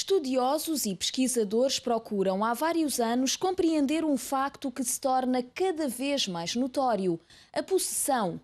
Estudiosos e pesquisadores procuram há vários anos compreender um facto que se torna cada vez mais notório: a possessão.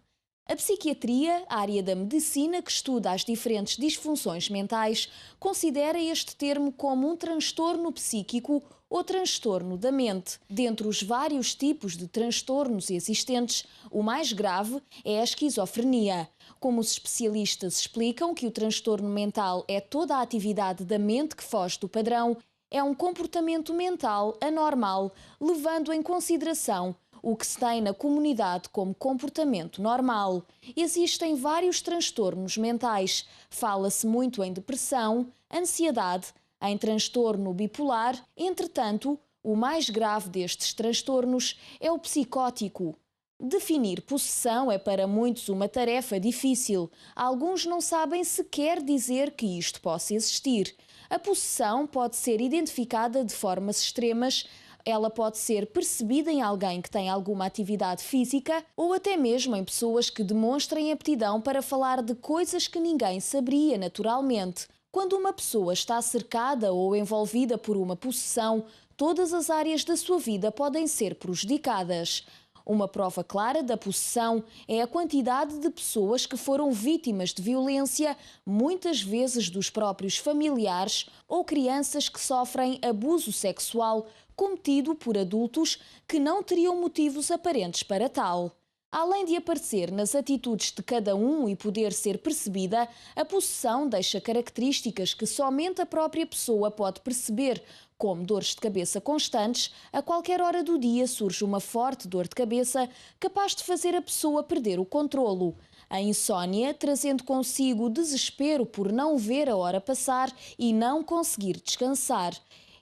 A psiquiatria, a área da medicina que estuda as diferentes disfunções mentais, considera este termo como um transtorno psíquico ou transtorno da mente. Dentre os vários tipos de transtornos existentes, o mais grave é a esquizofrenia. Como os especialistas explicam que o transtorno mental é toda a atividade da mente que foge do padrão, é um comportamento mental anormal, levando em consideração o que se tem na comunidade como comportamento normal. Existem vários transtornos mentais. Fala-se muito em depressão, ansiedade, em transtorno bipolar. Entretanto, o mais grave destes transtornos é o psicótico. Definir possessão é para muitos uma tarefa difícil. Alguns não sabem sequer dizer que isto possa existir. A possessão pode ser identificada de formas extremas. Ela pode ser percebida em alguém que tem alguma atividade física ou até mesmo em pessoas que demonstrem aptidão para falar de coisas que ninguém saberia naturalmente. Quando uma pessoa está cercada ou envolvida por uma possessão, todas as áreas da sua vida podem ser prejudicadas. Uma prova clara da possessão é a quantidade de pessoas que foram vítimas de violência, muitas vezes dos próprios familiares ou crianças que sofrem abuso sexual cometido por adultos que não teriam motivos aparentes para tal. Além de aparecer nas atitudes de cada um e poder ser percebida, a possessão deixa características que somente a própria pessoa pode perceber, como dores de cabeça constantes. A qualquer hora do dia surge uma forte dor de cabeça capaz de fazer a pessoa perder o controlo. A insónia, trazendo consigo o desespero por não ver a hora passar e não conseguir descansar.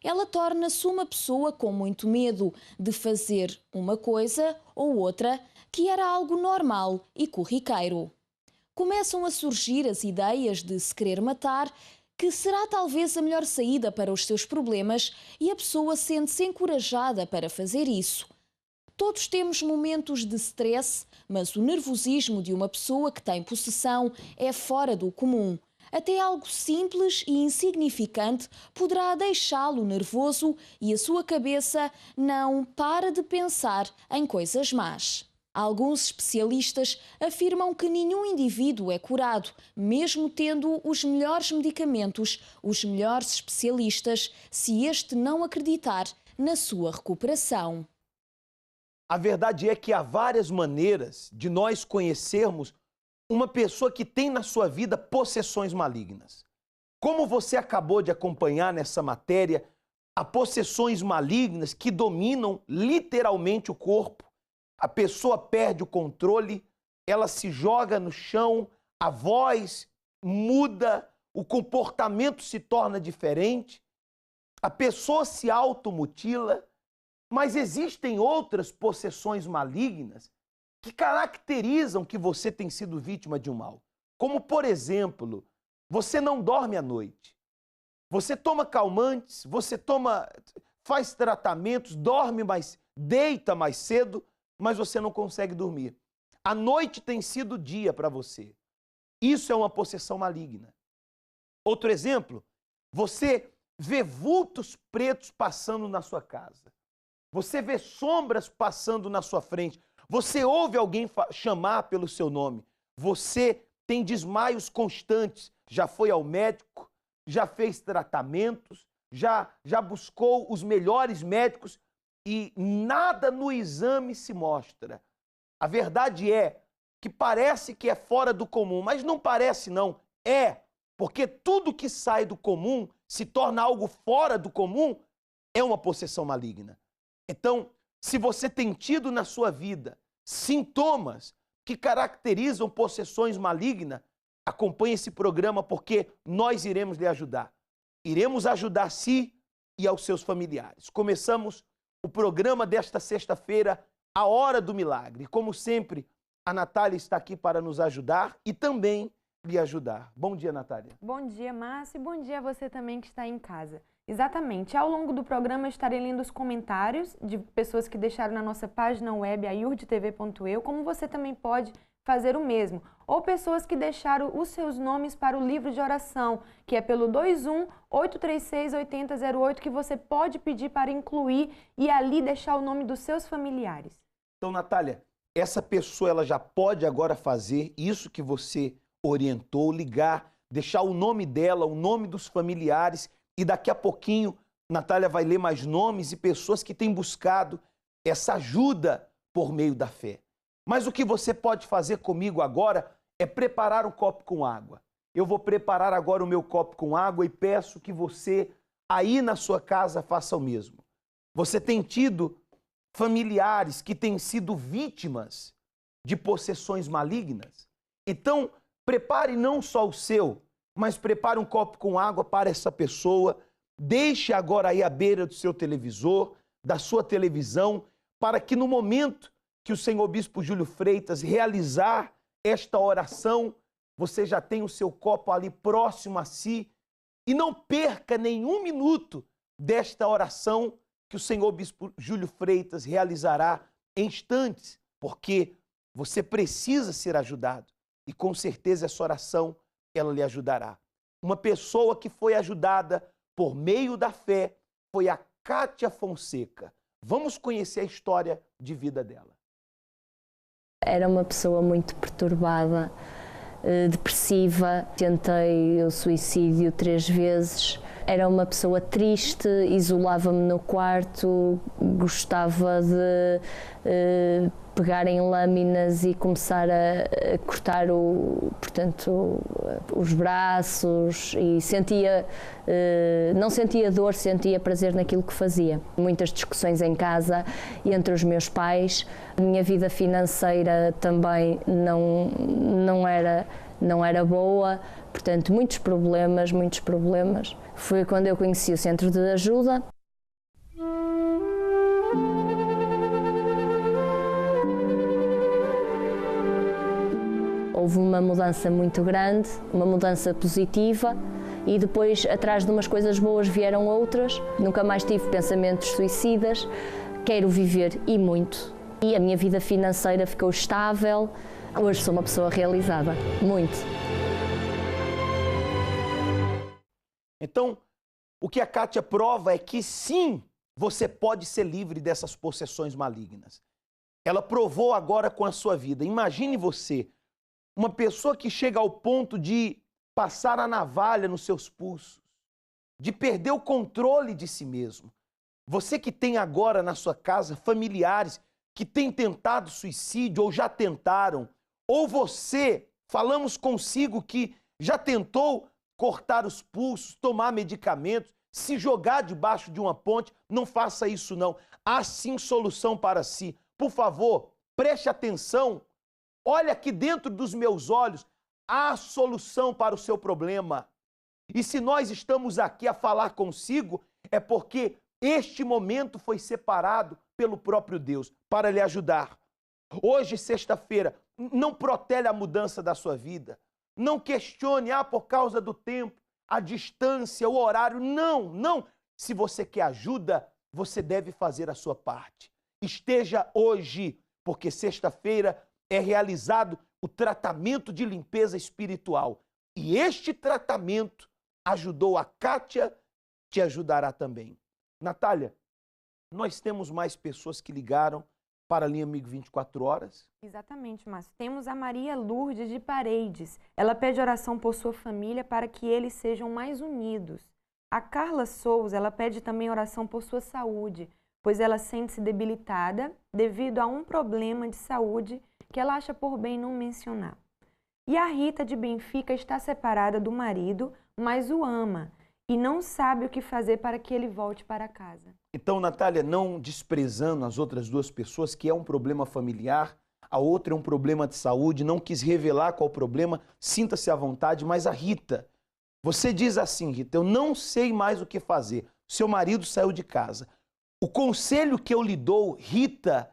Ela torna-se uma pessoa com muito medo de fazer uma coisa ou outra que era algo normal e corriqueiro. Começam a surgir as ideias de se querer matar, que será talvez a melhor saída para os seus problemas, e a pessoa sente-se encorajada para fazer isso. Todos temos momentos de stress, mas o nervosismo de uma pessoa que tem possessão é fora do comum. Até algo simples e insignificante poderá deixá-lo nervoso e a sua cabeça não para de pensar em coisas más. Alguns especialistas afirmam que nenhum indivíduo é curado, mesmo tendo os melhores medicamentos, os melhores especialistas, se este não acreditar na sua recuperação. A verdade é que há várias maneiras de nós conhecermos uma pessoa que tem na sua vida possessões malignas. Como você acabou de acompanhar nessa matéria, há possessões malignas que dominam literalmente o corpo. A pessoa perde o controle, ela se joga no chão, a voz muda, o comportamento se torna diferente, a pessoa se automutila, mas existem outras possessões malignas que caracterizam que você tem sido vítima de um mal. Como, por exemplo, você não dorme à noite, você toma calmantes, faz tratamentos, dorme mais, deita mais cedo, mas você não consegue dormir. A noite tem sido dia para você. Isso é uma possessão maligna. Outro exemplo, você vê vultos pretos passando na sua casa. Você vê sombras passando na sua frente. Você ouve alguém chamar pelo seu nome. Você tem desmaios constantes. Já foi ao médico, já fez tratamentos, já buscou os melhores médicos e nada no exame se mostra. A verdade é que parece que é fora do comum, mas não parece não. É, porque tudo que sai do comum se torna algo fora do comum, é uma possessão maligna. Então, se você tem tido na sua vida sintomas que caracterizam possessões malignas, acompanhe esse programa porque nós iremos lhe ajudar. Iremos ajudar a si e aos seus familiares. Começamos o programa desta sexta-feira, A Hora do Milagre. Como sempre, a Natália está aqui para nos ajudar e também lhe ajudar. Bom dia, Natália. Bom dia, Márcio, e bom dia a você também que está em casa. Exatamente, ao longo do programa eu estarei lendo os comentários de pessoas que deixaram na nossa página web, aiurdtv.eu, como você também pode fazer o mesmo. Ou pessoas que deixaram os seus nomes para o livro de oração, que é pelo 21-836-8008, que você pode pedir para incluir e ali deixar o nome dos seus familiares. Então, Natália, essa pessoa ela já pode agora fazer isso que você orientou, ligar, deixar o nome dela, o nome dos familiares, e daqui a pouquinho Natália vai ler mais nomes e pessoas que têm buscado essa ajuda por meio da fé. Mas o que você pode fazer comigo agora é preparar o copo com água. Eu vou preparar agora o meu copo com água e peço que você, aí na sua casa, faça o mesmo. Você tem tido familiares que têm sido vítimas de possessões malignas? Então, prepare não só o seu, mas prepare um copo com água para essa pessoa. Deixe agora aí à beira do seu televisor, da sua televisão, para que no momento que o senhor Bispo Júlio Freitas realizar esta oração, você já tenha o seu copo ali próximo a si e não perca nenhum minuto desta oração que o senhor Bispo Júlio Freitas realizará em instantes, porque você precisa ser ajudado e com certeza essa oração ela lhe ajudará. Uma pessoa que foi ajudada por meio da fé foi a Kátia Fonseca. Vamos conhecer a história de vida dela. Era uma pessoa muito perturbada, depressiva, tentei o suicídio 3 vezes. Era uma pessoa triste, isolava-me no quarto, gostava de pegar em lâminas e começar a cortar os braços e não sentia dor, sentia prazer naquilo que fazia. Muitas discussões em casa entre os meus pais. A minha vida financeira também não era boa, portanto, muitos problemas. Foi quando eu conheci o Centro de Ajuda. Houve uma mudança muito grande, uma mudança positiva, e depois, atrás de umas coisas boas, vieram outras. Nunca mais tive pensamentos suicidas. Quero viver e muito. E a minha vida financeira ficou estável. Hoje sou uma pessoa realizada, muito. Então, o que a Kátia prova é que sim, você pode ser livre dessas possessões malignas. Ela provou agora com a sua vida. Imagine você, uma pessoa que chega ao ponto de passar a navalha nos seus pulsos, de perder o controle de si mesmo. Você que tem agora na sua casa familiares que têm tentado suicídio ou já tentaram, ou você, falamos consigo que já tentou cortar os pulsos, tomar medicamentos, se jogar debaixo de uma ponte, não faça isso não. Há sim solução para si. Por favor, preste atenção. Olha aqui dentro dos meus olhos, há solução para o seu problema. E se nós estamos aqui a falar consigo, é porque este momento foi separado pelo próprio Deus para lhe ajudar. Hoje, sexta-feira, não protele a mudança da sua vida. Não questione, por causa do tempo, a distância, o horário. Não. Se você quer ajuda, você deve fazer a sua parte. Esteja hoje, porque sexta-feira é realizado o tratamento de limpeza espiritual. E este tratamento ajudou a Kátia, te ajudará também. Natália, nós temos mais pessoas que ligaram para a linha Amigo 24 Horas. Exatamente, Márcio. Temos a Maria Lourdes de Paredes. Ela pede oração por sua família para que eles sejam mais unidos. A Carla Souza, ela pede também oração por sua saúde, pois ela sente-se debilitada devido a um problema de saúde que ela acha por bem não mencionar. E a Rita de Benfica está separada do marido, mas o ama e não sabe o que fazer para que ele volte para casa. Então, Natália, não desprezando as outras duas pessoas, que é um problema familiar, a outra é um problema de saúde, não quis revelar qual o problema, sinta-se à vontade, mas a Rita, você diz assim, Rita, eu não sei mais o que fazer, seu marido saiu de casa. O conselho que eu lhe dou, Rita,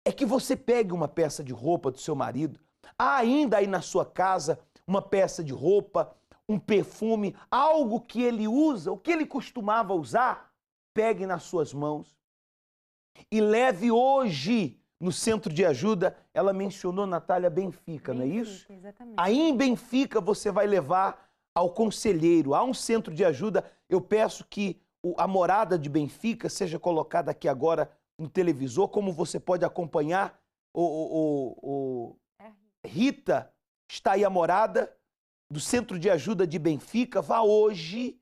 é que você pegue uma peça de roupa do seu marido, há ainda aí na sua casa uma peça de roupa, um perfume, algo que ele usa, o que ele costumava usar, pegue nas suas mãos e leve hoje no centro de ajuda, ela mencionou, Natália, Benfica, não é isso? Exatamente. Aí em Benfica você vai levar ao conselheiro, há um centro de ajuda. Eu peço que a morada de Benfica seja colocada aqui agora no televisor, como você pode acompanhar. Rita, está aí a morada do Centro de Ajuda de Benfica. Vá hoje,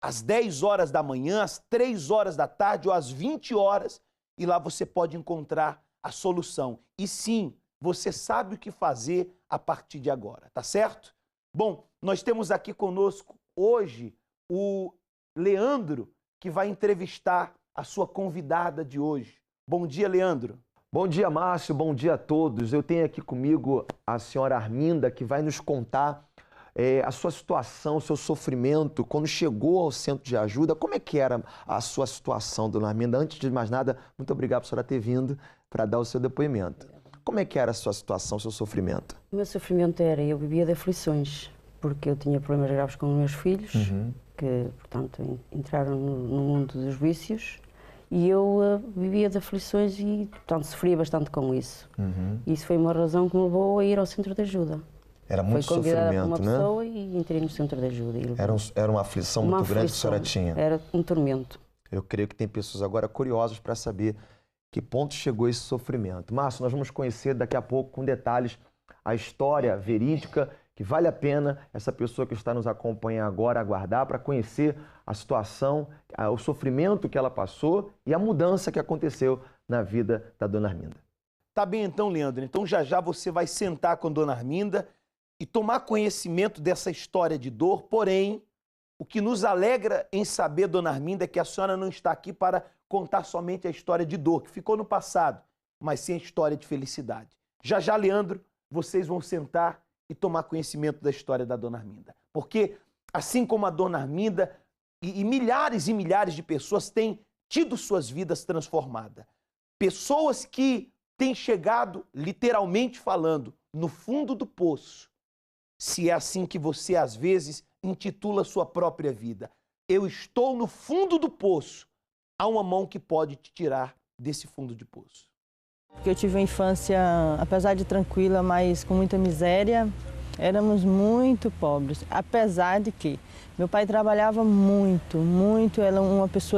às 10 horas da manhã, às 3 horas da tarde ou às 20 horas, e lá você pode encontrar a solução. E sim, você sabe o que fazer a partir de agora, tá certo? Bom, nós temos aqui conosco hoje o Leandro, que vai entrevistar a sua convidada de hoje. Bom dia, Leandro. Bom dia, Márcio. Bom dia a todos. Eu tenho aqui comigo a senhora Arminda, que vai nos contar a sua situação, o seu sofrimento, quando chegou ao centro de ajuda. Como é que era a sua situação, dona Arminda? Antes de mais nada, muito obrigado por a senhora ter vindo para dar o seu depoimento. Como é que era a sua situação, o seu sofrimento? O meu sofrimento era, eu vivia de aflições, porque eu tinha problemas graves com os meus filhos, que, portanto, entraram no mundo dos vícios, e eu vivia de aflições e, portanto, sofria bastante com isso. Isso foi uma razão que me levou a ir ao centro de ajuda. Era muito sofrimento, né? Foi convidada por uma pessoa e entrei no centro de ajuda. Era uma aflição muito grande que a senhora tinha. Era um tormento. Eu creio que tem pessoas agora curiosas para saber que ponto chegou esse sofrimento. Márcio, nós vamos conhecer daqui a pouco, com detalhes, a história verídica, que vale a pena essa pessoa que está nos acompanhando agora aguardar para conhecer a situação, o sofrimento que ela passou e a mudança que aconteceu na vida da dona Arminda. Tá bem então, Leandro. Então já já você vai sentar com a dona Arminda e tomar conhecimento dessa história de dor. Porém, o que nos alegra em saber, dona Arminda, é que a senhora não está aqui para contar somente a história de dor, que ficou no passado, mas sim a história de felicidade. Já já, Leandro, vocês vão sentar e tomar conhecimento da história da dona Arminda. Porque, assim como a dona Arminda e milhares de pessoas têm tido suas vidas transformadas. Pessoas que têm chegado, literalmente falando, no fundo do poço. Se é assim que você, às vezes, intitula sua própria vida. Eu estou no fundo do poço. Há uma mão que pode te tirar desse fundo de poço. Eu tive uma infância, apesar de tranquila, mas com muita miséria. Éramos muito pobres, apesar de que meu pai trabalhava muito. Era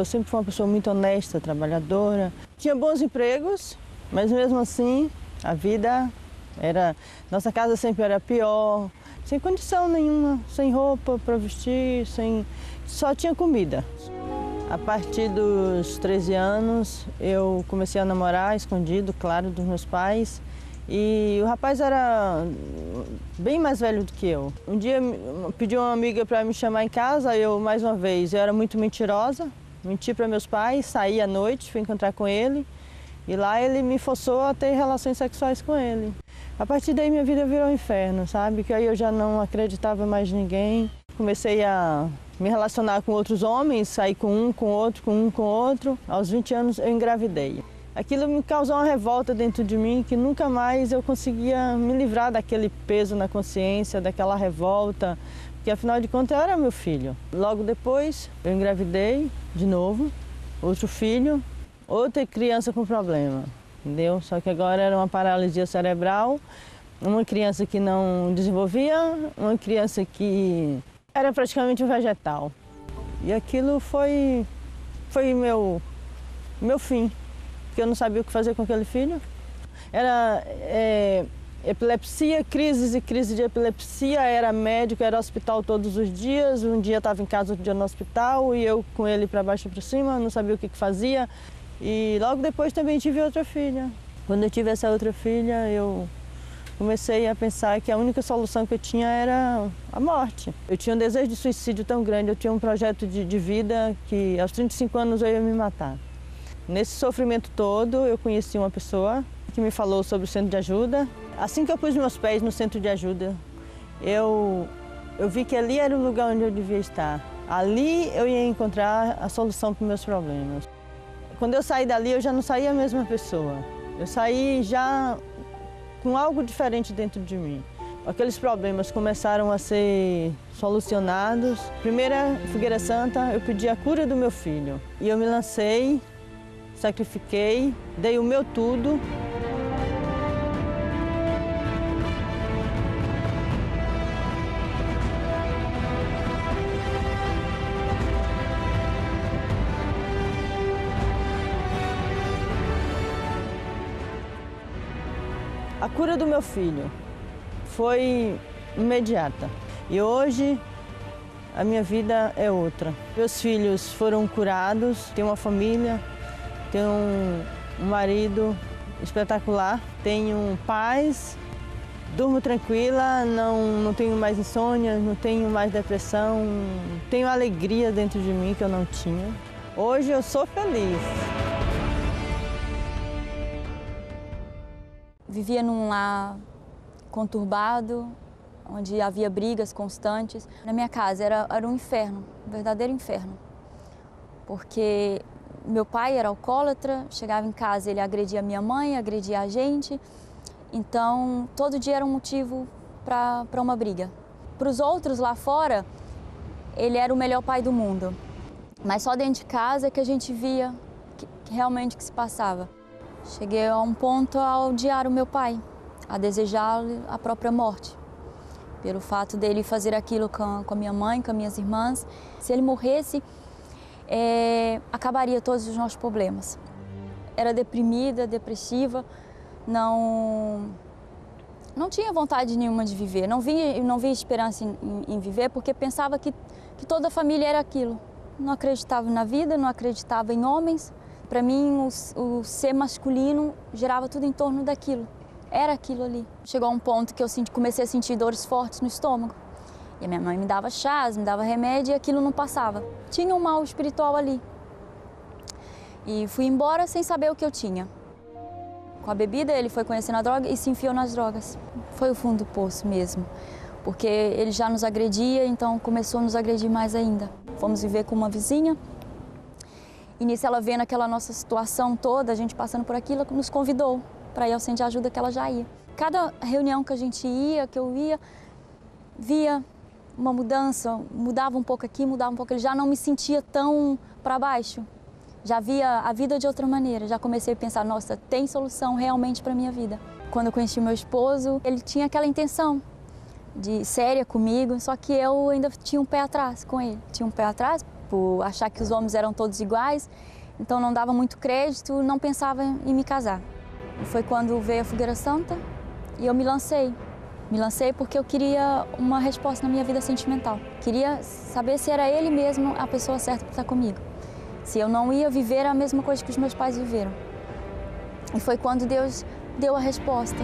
sempre foi uma pessoa muito honesta, trabalhadora. Tinha bons empregos, mas mesmo assim a vida era... Nossa casa sempre era pior, sem condição nenhuma, sem roupa para vestir, só tinha comida. A partir dos 13 anos, eu comecei a namorar escondido, claro, dos meus pais. E o rapaz era bem mais velho do que eu. Um dia pediu uma amiga para me chamar em casa, mais uma vez, eu era muito mentirosa. Menti para meus pais, saí à noite, fui encontrar com ele. E lá ele me forçou a ter relações sexuais com ele. A partir daí minha vida virou um inferno, sabe? Que aí eu já não acreditava mais em ninguém. Comecei a me relacionar com outros homens, sair com um, com outro, com um, com outro. Aos 20 anos eu engravidei. Aquilo me causou uma revolta dentro de mim que nunca mais eu conseguia me livrar daquele peso na consciência, daquela revolta, porque afinal de contas eu era meu filho. Logo depois eu engravidei de novo, outro filho, outra criança com problema, entendeu? Só que agora era uma paralisia cerebral, uma criança que não desenvolvia, uma criança que era praticamente um vegetal. E aquilo foi meu fim, porque eu não sabia o que fazer com aquele filho. Era epilepsia, crises e crises de epilepsia, era médico, era hospital todos os dias. Um dia estava em casa, outro dia no hospital, e eu com ele para baixo e para cima, não sabia o que fazia. E logo depois também tive outra filha. Quando eu tive essa outra filha, eu comecei a pensar que a única solução que eu tinha era a morte. Eu tinha um desejo de suicídio tão grande, eu tinha um projeto de vida que aos 35 anos eu ia me matar. Nesse sofrimento todo, eu conheci uma pessoa que me falou sobre o centro de ajuda. Assim que eu pus meus pés no centro de ajuda, eu vi que ali era o lugar onde eu devia estar. Ali eu ia encontrar a solução para os meus problemas. Quando eu saí dali, eu já não saí a mesma pessoa. Eu saí já com algo diferente dentro de mim. Aqueles problemas começaram a ser solucionados. Primeira Figueira Santa, eu pedi a cura do meu filho. E eu me lancei sacrifiquei, dei o meu tudo. A cura do meu filho foi imediata e hoje a minha vida é outra. Meus filhos foram curados, tenho uma família, tenho um marido espetacular, tenho paz, durmo tranquila, não tenho mais insônia, não tenho mais depressão, tenho alegria dentro de mim que eu não tinha. Hoje eu sou feliz. Vivia num lar conturbado, onde havia brigas constantes. Na minha casa era um inferno, um verdadeiro inferno. Porque meu pai era alcoólatra, chegava em casa, ele agredia minha mãe, agredia a gente. Então, todo dia era um motivo para uma briga. Para os outros lá fora, ele era o melhor pai do mundo. Mas só dentro de casa é que a gente via que realmente o que se passava. Cheguei a um ponto a odiar o meu pai, a desejar a própria morte. Pelo fato dele fazer aquilo com a minha mãe, com as minhas irmãs. Se ele morresse, acabaria todos os nossos problemas. Era deprimida, depressiva, não tinha vontade nenhuma de viver. Não via esperança em viver porque pensava que toda a família era aquilo. Não acreditava na vida, não acreditava em homens. Para mim, o ser masculino gerava tudo em torno daquilo. Era aquilo ali. Chegou a um ponto que eu comecei a sentir dores fortes no estômago. E a minha mãe me dava chás, me dava remédio e aquilo não passava. Tinha um mal espiritual ali. E fui embora sem saber o que eu tinha. Com a bebida, ele foi conhecendo a droga e se enfiou nas drogas. Foi o fundo do poço mesmo. Porque ele já nos agredia, então começou a nos agredir mais ainda. Fomos viver com uma vizinha. E nisso ela vendo aquela nossa situação toda, a gente passando por aquilo, nos convidou para ir ao centro de ajuda que ela já ia. Cada reunião que a gente ia, que eu ia, via uma mudança, mudava um pouco aqui, mudava um pouco ali, já não me sentia tão para baixo. Já via a vida de outra maneira, já comecei a pensar, nossa, tem solução realmente para a minha vida. Quando eu conheci meu esposo, ele tinha aquela intenção de séria comigo, só que eu ainda tinha um pé atrás com ele. Tinha um pé atrás por achar que os homens eram todos iguais, então não dava muito crédito, não pensava em me casar. E foi quando veio a Fogueira Santa e eu me lancei. Me lancei porque eu queria uma resposta na minha vida sentimental. Queria saber se era ele mesmo a pessoa certa para estar comigo. Se eu não ia viver a mesma coisa que os meus pais viveram. E foi quando Deus deu a resposta.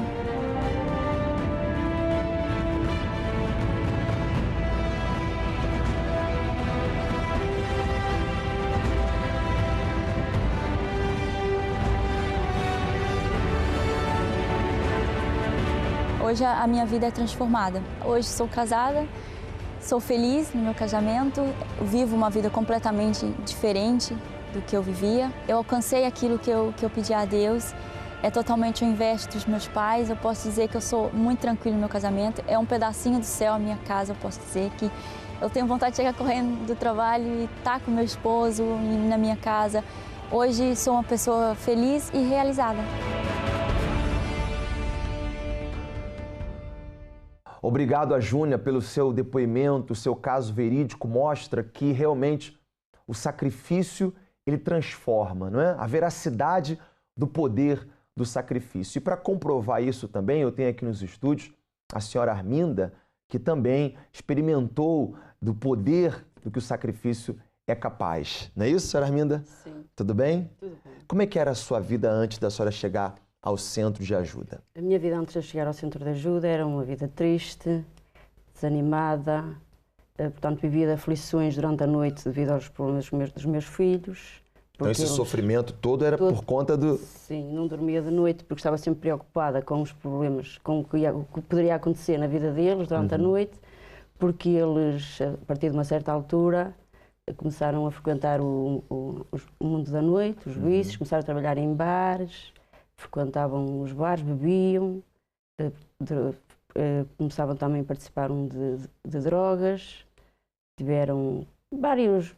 Hoje a minha vida é transformada. Hoje sou casada, sou feliz no meu casamento, vivo uma vida completamente diferente do que eu vivia. Eu alcancei aquilo que eu pedi a Deus, é totalmente o inverso dos meus pais. Eu posso dizer que eu sou muito tranquila no meu casamento, é um pedacinho do céu a minha casa. Eu posso dizer que eu tenho vontade de chegar correndo do trabalho e estar com meu esposo na minha casa. Hoje sou uma pessoa feliz e realizada. Obrigado a Júnia pelo seu depoimento, o seu caso verídico mostra que realmente o sacrifício ele transforma, não é? A veracidade do poder do sacrifício. E para comprovar isso também, eu tenho aqui nos estúdios a senhora Arminda, que também experimentou do poder do que o sacrifício é capaz. Não é isso, senhora Arminda? Sim. Tudo bem? Tudo bem. Como é que era a sua vida antes da senhora chegar ao centro de ajuda? A minha vida antes de chegar ao centro de ajuda era uma vida triste, desanimada, portanto vivia de aflições durante a noite devido aos problemas dos meus filhos. Então esse sofrimento todo era por conta do... Sim, não dormia de noite porque estava sempre preocupada com os problemas, com o que poderia acontecer na vida deles durante a noite, porque eles, a partir de uma certa altura, começaram a frequentar o mundo da noite, os vícios, começaram a trabalhar em bares, frequentavam os bares, bebiam, começavam também a participar de drogas, tiveram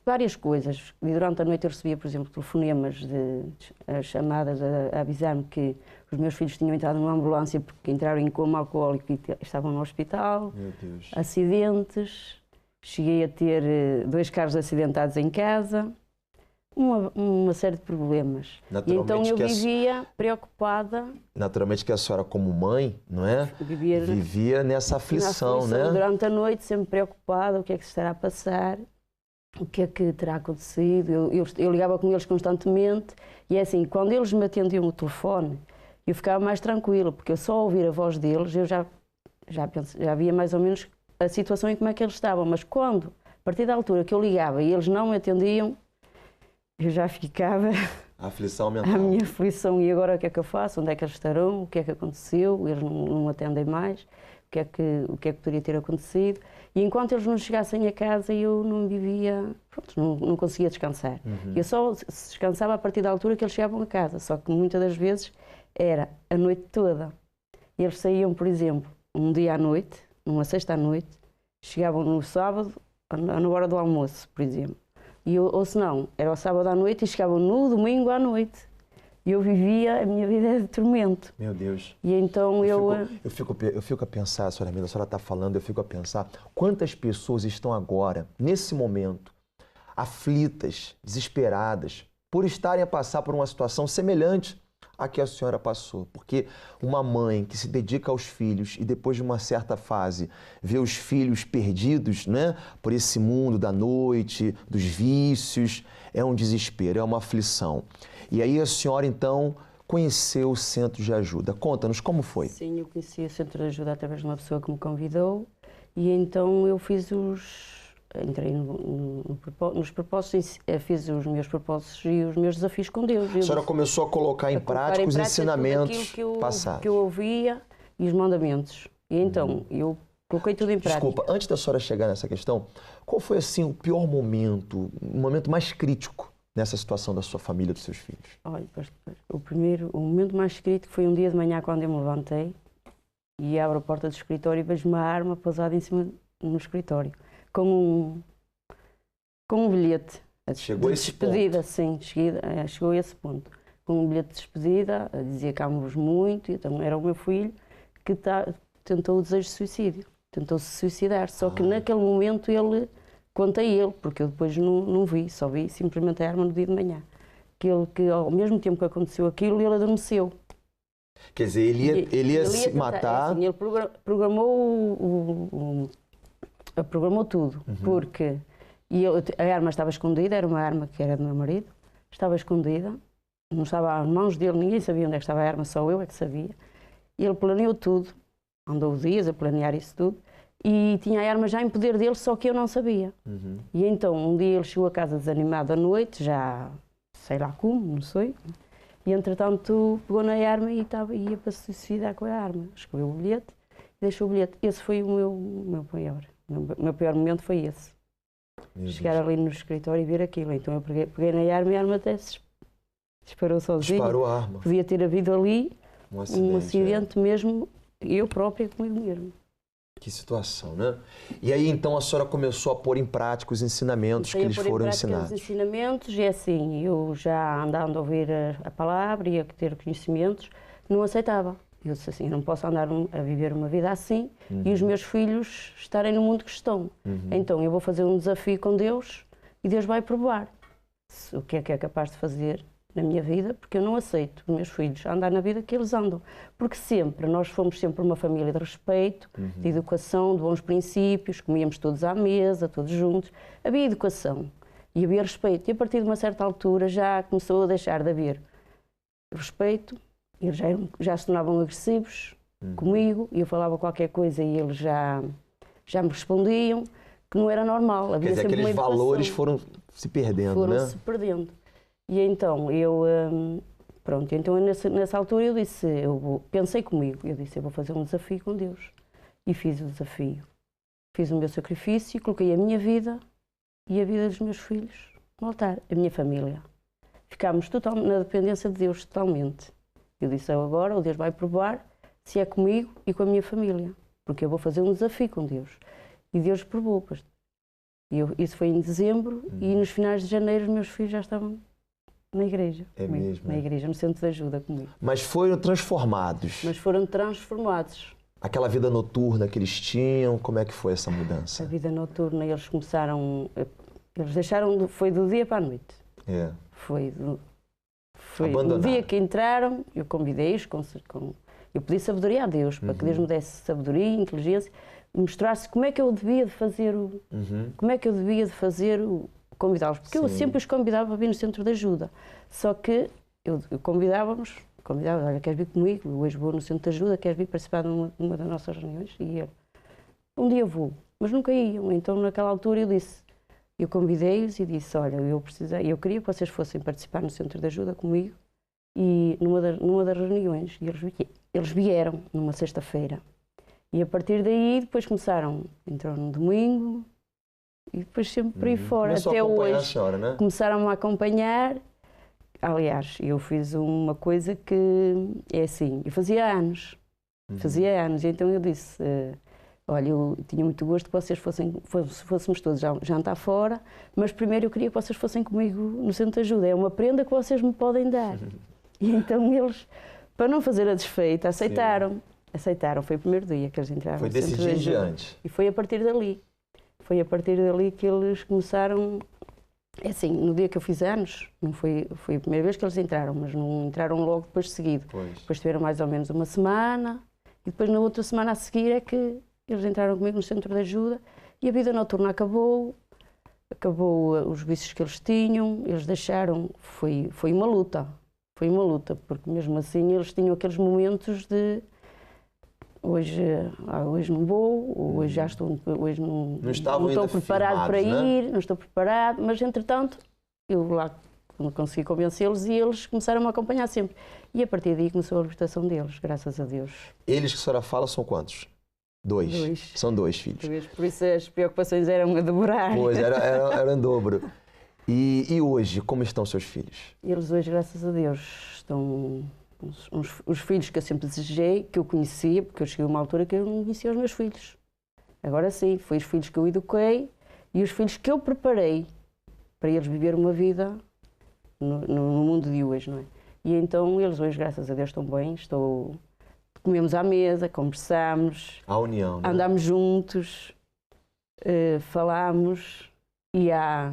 Várias coisas. E durante a noite eu recebia, por exemplo, telefonemas de chamadas a avisar-me que os meus filhos tinham entrado numa ambulância porque entraram em coma alcoólico e estavam no hospital. Meu Deus. Acidentes. Cheguei a ter 2 carros acidentados em casa. Uma série de problemas. E então eu vivia preocupada. Naturalmente que a senhora, como mãe, não é? Vivia nessa aflição, né? Durante a noite, sempre preocupada, o que é que se estará a passar, o que é que terá acontecido. Eu ligava com eles constantemente e é assim, quando eles me atendiam o telefone, eu ficava mais tranquila, porque eu só ao ouvir a voz deles, eu já via mais ou menos a situação e como é que eles estavam. Mas quando, a partir da altura que eu ligava e eles não me atendiam, eu já ficava... A aflição mental. A minha aflição. E agora o que é que eu faço? Onde é que eles estarão? O que é que aconteceu? Eles não atendem mais. O que é que poderia ter acontecido? E enquanto eles não chegassem a casa, eu não vivia... Pronto, não conseguia descansar. Eu só descansava a partir da altura que eles chegavam a casa. Só que muitas das vezes era a noite toda. Eles saíam, por exemplo, um dia à noite, numa sexta à noite, chegavam no sábado, na hora do almoço, por exemplo. Ou se não, era o sábado à noite e chegavam no domingo à noite. E eu vivia a minha vida de tormento. Meu Deus. E então eu fico a pensar, senhora Mila, a senhora está falando, eu fico a pensar quantas pessoas estão agora, nesse momento, aflitas, desesperadas, por estarem a passar por uma situação semelhante à que a senhora passou. Porque uma mãe que se dedica aos filhos e depois de uma certa fase vê os filhos perdidos, né, por esse mundo da noite, dos vícios, é um desespero, é uma aflição. E aí a senhora, então, conheceu o Centro de Ajuda. Conta-nos como foi. Sim, eu conheci o Centro de Ajuda através de uma pessoa que me convidou e então eu fiz entrei nos propósitos, fiz os meus propósitos e os meus desafios com Deus. A senhora começou a colocar em prática os ensinamentos passados. Que eu ouvia e os mandamentos. E então eu coloquei tudo em prática. Desculpa, antes da senhora chegar nessa questão, qual foi assim o pior momento, o momento mais crítico nessa situação da sua família, dos seus filhos? Olha, o momento mais crítico foi um dia de manhã quando eu me levantei e abro a porta do escritório e vejo uma arma pousada em cima no escritório. Com um bilhete Chegou de a esse despedida, ponto. sim, chegou a esse ponto. Com um bilhete de despedida, dizia que amo-vos muito, então era o meu filho que tentou o desejo de suicídio, tentou se suicidar, só que naquele momento contei ele, porque eu depois não vi, só vi simplesmente a arma no dia de manhã. Que ao mesmo tempo que aconteceu aquilo, ele adormeceu. Quer dizer, ele ia se matar. Assim, ele programou tudo, porque a arma estava escondida, era uma arma que era do meu marido, estava escondida, não estava às mãos dele, ninguém sabia onde é que estava a arma, só eu é que sabia. E ele planeou tudo, andou dias a planear isso tudo, e tinha a arma já em poder dele, só que eu não sabia. E então, um dia ele chegou a casa desanimado à noite, já sei lá como, não sei, e entretanto pegou na arma e ia para se suicidar com a arma. Escreveu o bilhete e deixou o bilhete. Esse foi o meu pior. O meu pior momento foi esse. Chegar ali no escritório e ver aquilo. Então eu peguei na arma e a arma até se disparou sozinha. Disparou a arma. Podia ter havido ali um acidente é. mesmo, eu própria comigo mesmo. Que situação, né? E aí então a senhora começou a pôr em prática os ensinamentos que lhes foram ensinados. Os ensinamentos, é assim, eu já andando a ouvir a palavra e a ter conhecimentos, não aceitava. Eu disse assim, não posso andar a viver uma vida assim e os meus filhos estarem no mundo que estão. Então eu vou fazer um desafio com Deus e Deus vai provar o que é capaz de fazer na minha vida, porque eu não aceito os meus filhos andar na vida que eles andam. Porque nós fomos sempre uma família de respeito, de educação, de bons princípios, comíamos todos à mesa, todos juntos. Havia educação e havia respeito. E a partir de uma certa altura já começou a deixar de haver respeito. Eles já se tornavam agressivos comigo, e eu falava qualquer coisa e eles já me respondiam, que não era normal. Havia Quer dizer, sempre aqueles valores foram se perdendo, Foram-se perdendo. E então, nessa altura eu disse, pensei comigo, eu disse, eu vou fazer um desafio com Deus. E fiz o desafio. Fiz o meu sacrifício, coloquei a minha vida e a vida dos meus filhos no altar, a minha família. Ficámos na dependência de Deus, totalmente. Eu disse, agora o Deus vai provar se é comigo e com a minha família, porque eu vou fazer um desafio com Deus. E Deus provou. Isso foi em dezembro e nos finais de janeiro os meus filhos já estavam na igreja. É comigo, mesmo? Na igreja, no centro de ajuda comigo. Mas foram transformados. Mas foram transformados. Aquela vida noturna que eles tinham, como é que foi essa mudança? A vida noturna, eles começaram... Eles deixaram... Foi do dia para a noite. É. Foi no dia que entraram, eu convidei-os, eu pedi sabedoria a Deus, para que Deus me desse sabedoria e inteligência, mostrasse como é que eu devia de fazer como é que eu devia de fazer convidá-los, porque eu sempre os convidava a vir no centro de ajuda, só que eu convidava, olha, queres vir comigo? Eu hoje vou no centro de ajuda, queres vir participar de uma das nossas reuniões? E ele, um dia vou, mas nunca iam, então naquela altura eu convidei-os e disse, olha, eu queria que vocês fossem participar no centro de ajuda comigo e numa das reuniões, e eles vieram numa sexta-feira. E a partir daí, depois entraram no domingo e depois sempre por aí fora. Até hoje a senhora, né? Começaram a acompanhar. Aliás, eu fiz uma coisa que é assim, eu fazia anos, e então eu disse, olha, eu tinha muito gosto que vocês fôssemos todos jantar fora, mas primeiro eu queria que vocês fossem comigo no centro de ajuda, é uma prenda que vocês me podem dar. E então eles, para não fazer a desfeita, aceitaram. Aceitaram, foi o primeiro dia que eles entraram Foi no desse centro dia de em ajuda. diante. E foi a partir dali. Foi a partir dali que eles começaram. É assim, no dia que eu fiz anos, não foi a primeira vez que eles entraram, mas não entraram logo depois de seguido. Depois tiveram mais ou menos uma semana e depois na outra semana a seguir é que eles entraram comigo no centro de ajuda e a vida noturna acabou os vícios que eles tinham, eles deixaram, foi uma luta, porque mesmo assim eles tinham aqueles momentos de hoje não vou, hoje já estou, hoje não estou preparado para ir, não estou preparado, mas entretanto eu lá consegui convencê-los e eles começaram a me acompanhar sempre. E a partir daí começou a libertação deles, graças a Deus. Eles que a senhora fala são quantos? Dois. São 2 filhos. Por isso as preocupações eram a demorar. Pois, era em dobro. E hoje, como estão seus filhos? Eles hoje, graças a Deus, estão os filhos que eu sempre desejei, que eu conhecia, porque eu cheguei a uma altura que eu não conhecia os meus filhos. Agora sim, foi os filhos que eu eduquei e os filhos que eu preparei para eles viver uma vida no mundo de hoje, não é? E então eles hoje, graças a Deus, estão bem, comemos à mesa, conversamos, a união, né? Andamos juntos, falamos e há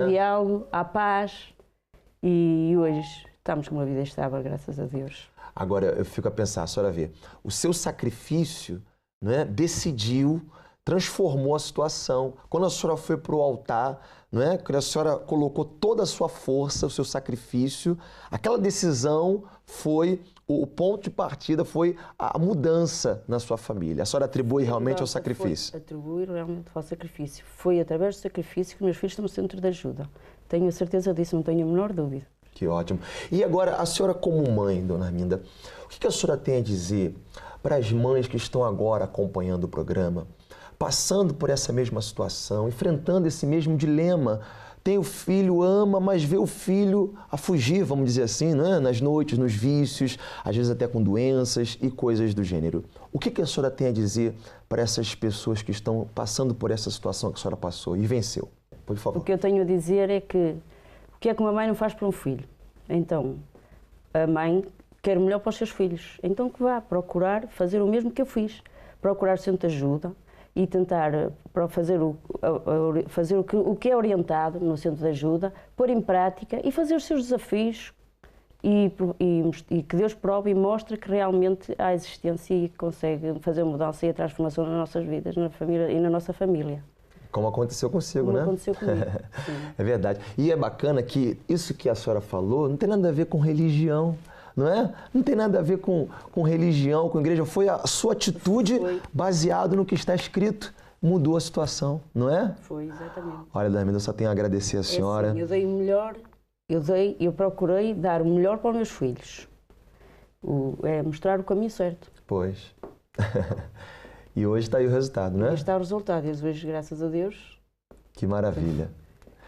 diálogo, há paz e hoje estamos com uma vida estável, graças a Deus. Agora eu fico a pensar, a senhora vê, o seu sacrifício, né, transformou a situação. Quando a senhora foi para o altar, não é? Quando a senhora colocou toda a sua força, o seu sacrifício, aquela decisão foi o ponto de partida, foi a mudança na sua família. A senhora atribui realmente ao sacrifício? Atribui realmente ao sacrifício. Foi através do sacrifício que meus filhos estão no centro de ajuda. Tenho a certeza disso, não tenho a menor dúvida. Que ótimo. E agora, a senhora como mãe, dona Arminda, o que a senhora tem a dizer para as mães que estão agora acompanhando o programa, passando por essa mesma situação, enfrentando esse mesmo dilema? Tem o filho, ama, mas vê o filho a fugir, vamos dizer assim, não é? Nas noites, nos vícios, às vezes até com doenças e coisas do gênero. O que a senhora tem a dizer para essas pessoas que estão passando por essa situação que a senhora passou e venceu? Por favor. O que eu tenho a dizer é que o que é que uma mãe não faz para um filho? Então, a mãe quer o melhor para os seus filhos. Então que vá procurar fazer o mesmo que eu fiz. Procurar centro de ajuda e tentar fazer o que é orientado no centro de ajuda, pôr em prática e fazer os seus desafios e que Deus prove e mostre que realmente há existência e consegue fazer a mudança e a transformação nas nossas vidas, na família e na nossa família. Como aconteceu consigo, né? Como aconteceu comigo, sim. É verdade. E é bacana que isso que a senhora falou não tem nada a ver com religião, não é? Não tem nada a ver com religião, com igreja. Foi a sua atitude baseada no que está escrito. Mudou a situação, não é? Foi, exatamente. Olha, Dona Arminda, eu só tenho a agradecer a senhora. Assim, eu dei o melhor, eu procurei dar o melhor para os meus filhos. Mostrar o caminho certo. Pois. E hoje está aí o resultado, não é? Hoje está o resultado. E hoje, graças a Deus... Que maravilha.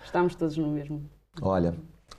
Estamos todos no mesmo. Olha,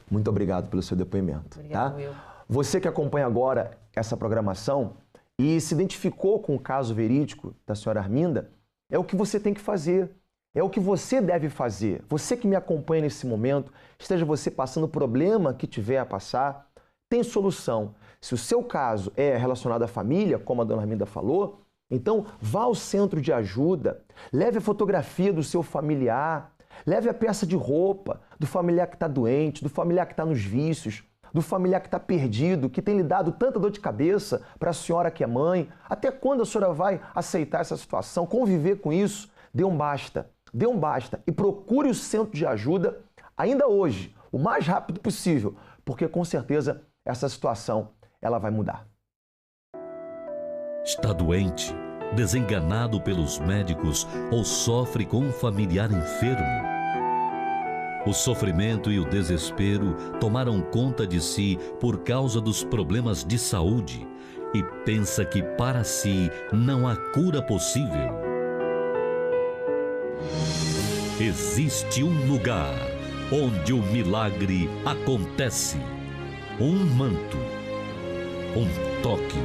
muito obrigado pelo seu depoimento. Obrigado, tá? eu. Você que acompanha agora essa programação e se identificou com o caso verídico da senhora Arminda, É o que você tem que fazer. É o que você deve fazer. Você que me acompanha nesse momento, esteja você passando o problema que tiver a passar, tem solução. Se o seu caso é relacionado à família, como a dona Arminda falou, então vá ao centro de ajuda, leve a fotografia do seu familiar, leve a peça de roupa do familiar que está doente, do familiar que está nos vícios, do familiar que está perdido, que tem lhe dado tanta dor de cabeça para a senhora que é mãe. Até quando a senhora vai aceitar essa situação, conviver com isso? Dê um basta. Dê um basta e procure o centro de ajuda ainda hoje, o mais rápido possível, porque com certeza essa situação ela vai mudar. Está doente, desenganado pelos médicos ou sofre com um familiar enfermo? O sofrimento e o desespero tomaram conta de si por causa dos problemas de saúde e pensa que para si não há cura possível. Existe um lugar onde o milagre acontece. Um manto, um toque,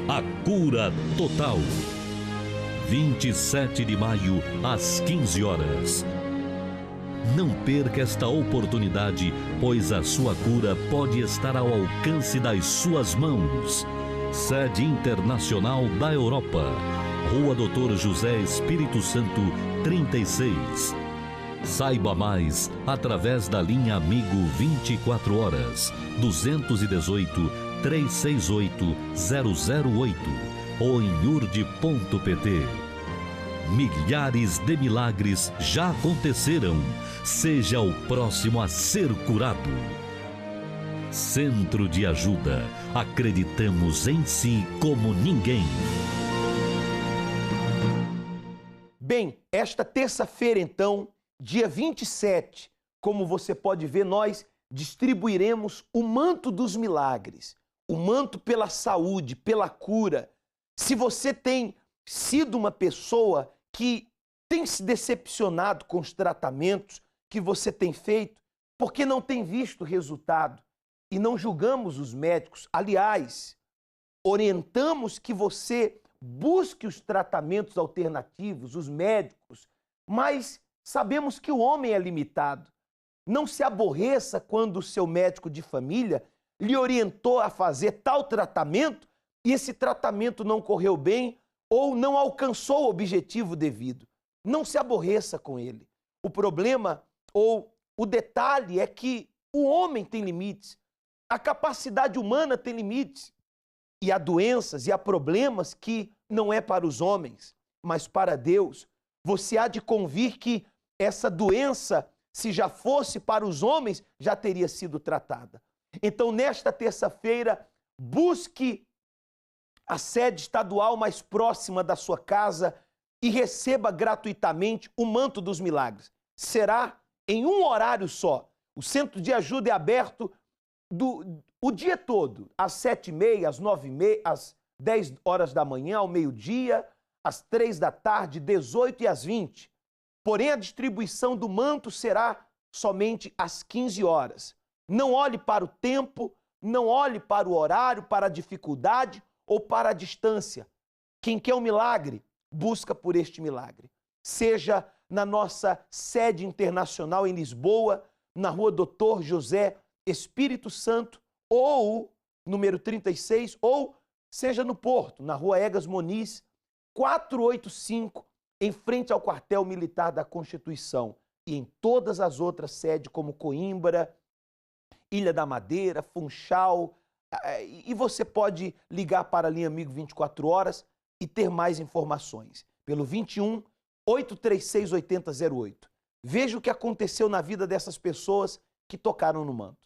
a cura total. 27 de maio, às 15 horas. Não perca esta oportunidade, pois a sua cura pode estar ao alcance das suas mãos. Sede internacional da Europa. Rua Doutor José Espírito Santo, 36. Saiba mais através da linha Amigo 24 horas, 218-368-008 ou em urde.pt. Milhares de milagres já aconteceram. Seja o próximo a ser curado. Centro de Ajuda. Acreditamos em si como ninguém. Bem, esta terça-feira, então, dia 27, como você pode ver, nós distribuiremos o manto dos milagres, o manto pela saúde, pela cura. Se você tem sido uma pessoa que tem se decepcionado com os tratamentos que você tem feito, porque não tem visto resultado, e não julgamos os médicos, aliás, orientamos que você busque os tratamentos alternativos, os médicos, mas sabemos que o homem é limitado. Não se aborreça quando o seu médico de família lhe orientou a fazer tal tratamento e esse tratamento não correu bem ou não alcançou o objetivo devido. Não se aborreça com ele. O problema ou o detalhe é que o homem tem limites, a capacidade humana tem limites. E há doenças e há problemas que não é para os homens, mas para Deus. Você há de convir que essa doença, se já fosse para os homens, já teria sido tratada. Então, nesta terça-feira, busque a sede estadual mais próxima da sua casa e receba gratuitamente o manto dos milagres. Será em um horário só. O centro de ajuda é aberto o dia todo, às 7h30, às 9h30, às 10 horas da manhã, ao meio-dia, às 3 da tarde, 18 e às 20. Porém, a distribuição do manto será somente às 15 horas. Não olhe para o tempo, não olhe para o horário, para a dificuldade ou para a distância. Quem quer um milagre, busca por este milagre. Seja na nossa sede internacional em Lisboa, na Rua Doutor José Espírito Santo, ou número 36, ou seja no Porto, na Rua Egas Moniz, 485, em frente ao quartel militar da Constituição, e em todas as outras sedes, como Coimbra, Ilha da Madeira, Funchal, e você pode ligar para a linha Amigo 24 horas e ter mais informações, pelo 21 836 8008. Veja o que aconteceu na vida dessas pessoas que tocaram no manto.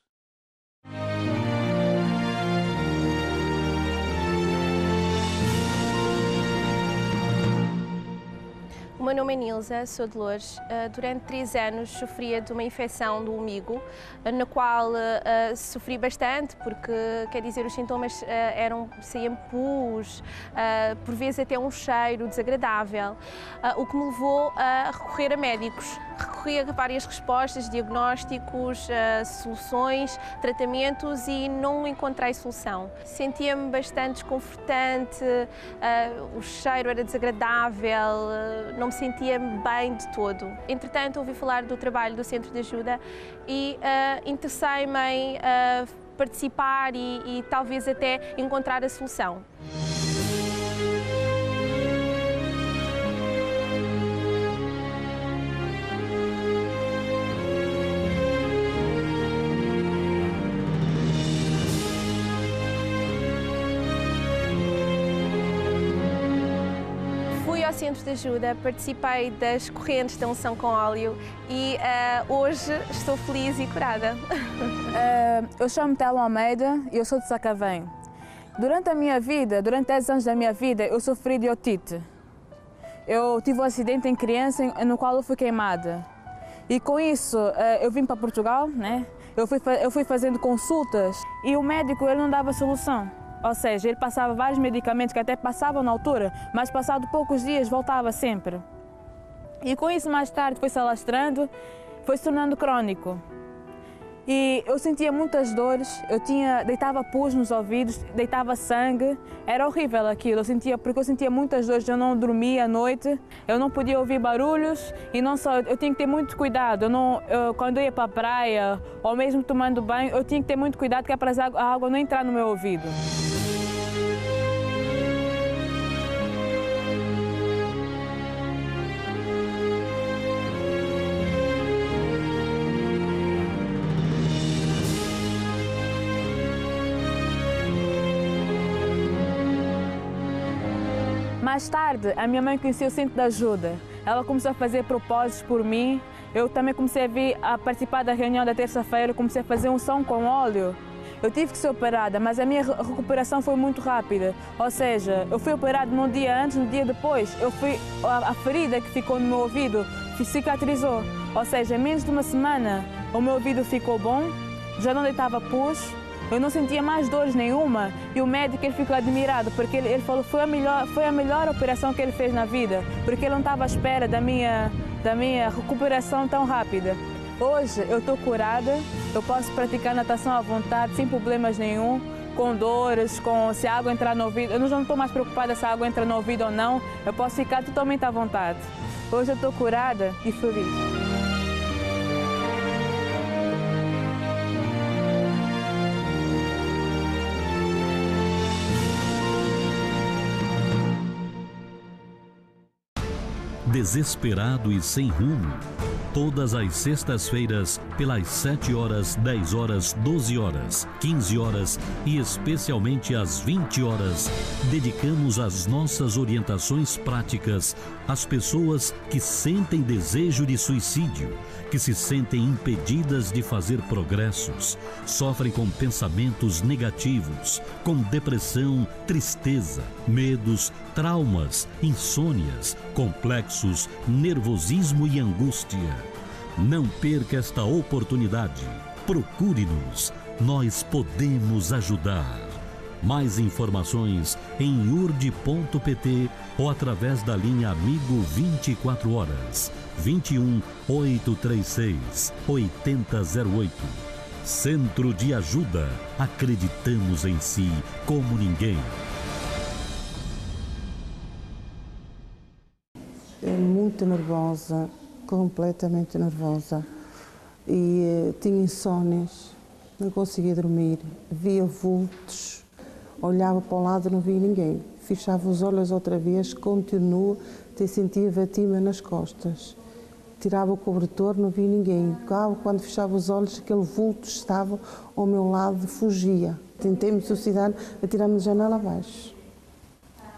O meu nome é Nilza, sou de Loures. Durante 3 anos sofria de uma infecção do umbigo, na qual sofri bastante, porque, quer dizer, os sintomas saíam pus, por vezes até um cheiro desagradável, o que me levou a recorrer a médicos. recorri a várias respostas, diagnósticos, soluções, tratamentos e não encontrei solução. Sentia-me bastante desconfortante, o cheiro era desagradável, não me sentia bem de todo. Entretanto, ouvi falar do trabalho do Centro de Ajuda e interessei-me em participar e talvez até encontrar a solução. Centro de Ajuda, participei das correntes de unção com óleo e hoje estou feliz e curada. Eu chamo-me Telma Almeida e eu sou de Sacavém. Durante a minha vida, durante 10 anos da minha vida, eu sofri de otite. Eu tive um acidente em criança no qual eu fui queimada. E com isso eu vim para Portugal, né? Eu fui fazendo consultas e o médico ele não dava solução. Ou seja, ele passava vários medicamentos que até passavam na altura, mas passado poucos dias voltava sempre. E com isso mais tarde foi se alastrando, foi se tornando crônico. E eu sentia muitas dores, deitava pus nos ouvidos, deitava sangue, era horrível aquilo, porque eu sentia muitas dores, eu não dormia à noite, eu não podia ouvir barulhos e não só, eu tinha que ter muito cuidado, quando eu ia para a praia ou mesmo tomando banho, eu tinha que ter muito cuidado que é para a água não entrar no meu ouvido. Mais tarde, a minha mãe conheceu o Centro de Ajuda. Ela começou a fazer propósitos por mim. Eu também comecei a participar da reunião da terça-feira, comecei a fazer unção com óleo. Eu tive que ser operada, mas a minha recuperação foi muito rápida. Ou seja, eu fui operada no dia antes, no dia depois, a ferida que ficou no meu ouvido cicatrizou. Ou seja, em menos de uma semana, o meu ouvido ficou bom, já não deitava pus. Eu não sentia mais dores nenhuma e o médico ele ficou admirado porque ele falou que foi a melhor operação que ele fez na vida, porque ele não estava à espera da minha recuperação tão rápida. Hoje eu estou curada, eu posso praticar natação à vontade, sem problemas nenhum, com dores, se a água entrar no ouvido. Eu não estou mais preocupada se a água entra no ouvido ou não, eu posso ficar totalmente à vontade. Hoje eu estou curada e feliz. Desesperado e sem rumo, todas as sextas-feiras, pelas 7 horas, 10 horas, 12 horas, 15 horas e especialmente às 20 horas, dedicamos as nossas orientações práticas às pessoas que sentem desejo de suicídio, que se sentem impedidas de fazer progressos, sofrem com pensamentos negativos, com depressão, tristeza, medos, traumas, insônias, complexos, nervosismo e angústia. Não perca esta oportunidade. Procure-nos. Nós podemos ajudar. Mais informações em urd.pt ou através da linha Amigo 24 horas 21 836 8008. Centro de Ajuda. Acreditamos em si como ninguém. Muito nervosa, completamente nervosa. E tinha insónias, não conseguia dormir, via vultos, olhava para o lado e não via ninguém. Fechava os olhos outra vez, continuo, até sentia vertigem nas costas. Tirava o cobertor, não via ninguém. Quando fechava os olhos, aquele vulto estava ao meu lado, fugia. Tentei me suicidar, atirar-me de janela abaixo.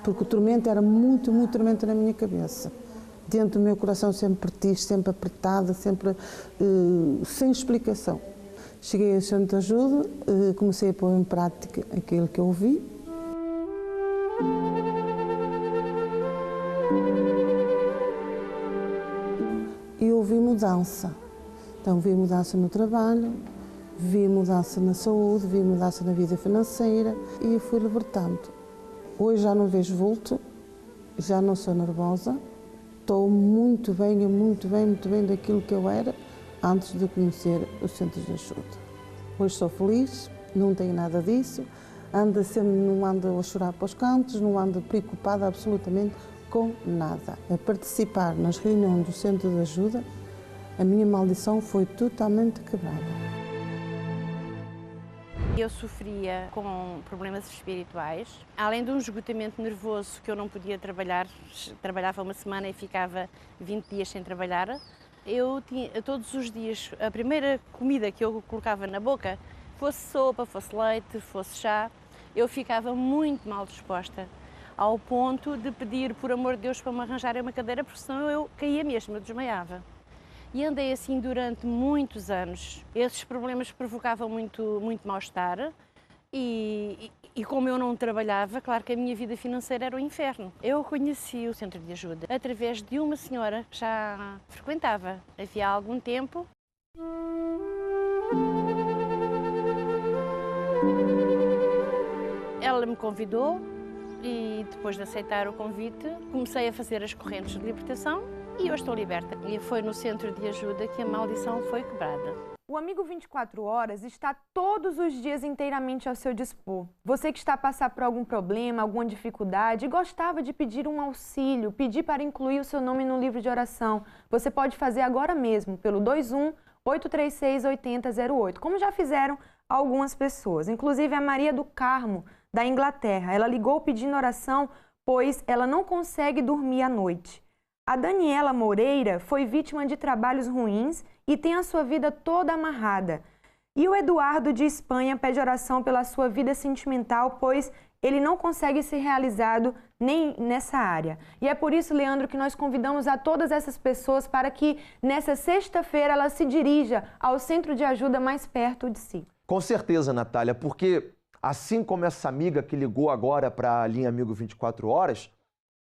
Porque o tormento era muito, muito tormento na minha cabeça. Dentro do meu coração sempre triste, sempre apertada, sempre sem explicação. Cheguei a Centro de Ajuda, comecei a pôr em prática aquilo que eu ouvi. E houve mudança. Então vi mudança no trabalho, vi mudança na saúde, vi mudança na vida financeira e fui libertando. Hoje já não vejo vulto, já não sou nervosa, Estou muito bem, muito bem, muito bem daquilo que eu era antes de conhecer os centros de ajuda. Hoje sou feliz, não tenho nada disso, não ando a chorar para os cantos, não ando preocupada absolutamente com nada. A participar nas reuniões do centro de ajuda, a minha maldição foi totalmente quebrada. Eu sofria com problemas espirituais, além de um esgotamento nervoso que eu não podia trabalhar, trabalhava uma semana e ficava 20 dias sem trabalhar. Eu tinha todos os dias, a primeira comida que eu colocava na boca, fosse sopa, fosse leite, fosse chá, eu ficava muito mal disposta, ao ponto de pedir, por amor de Deus, para me arranjarem uma cadeira, porque senão eu caía mesmo, eu desmaiava. E andei assim durante muitos anos. Esses problemas provocavam muito mal-estar e como eu não trabalhava, claro que a minha vida financeira era um inferno. Eu conheci o centro de ajuda através de uma senhora que já frequentava havia algum tempo. Ela me convidou e depois de aceitar o convite comecei a fazer as correntes de libertação. E eu estou liberta. E foi no centro de ajuda que a maldição foi quebrada. O Amigo 24 Horas está todos os dias inteiramente ao seu dispor. Você que está a passar por algum problema, alguma dificuldade e gostava de pedir um auxílio, pedir para incluir o seu nome no livro de oração, você pode fazer agora mesmo pelo 21-836-8008, como já fizeram algumas pessoas. Inclusive a Maria do Carmo, da Inglaterra. Ela ligou pedindo oração, pois ela não consegue dormir à noite. A Daniela Moreira foi vítima de trabalhos ruins e tem a sua vida toda amarrada. E o Eduardo de Espanha pede oração pela sua vida sentimental, pois ele não consegue ser realizado nem nessa área. E é por isso, Leandro, que nós convidamos a todas essas pessoas para que nessa sexta-feira ela se dirija ao centro de ajuda mais perto de si. Com certeza, Natália, porque assim como essa amiga que ligou agora para a linha Amigo 24 Horas,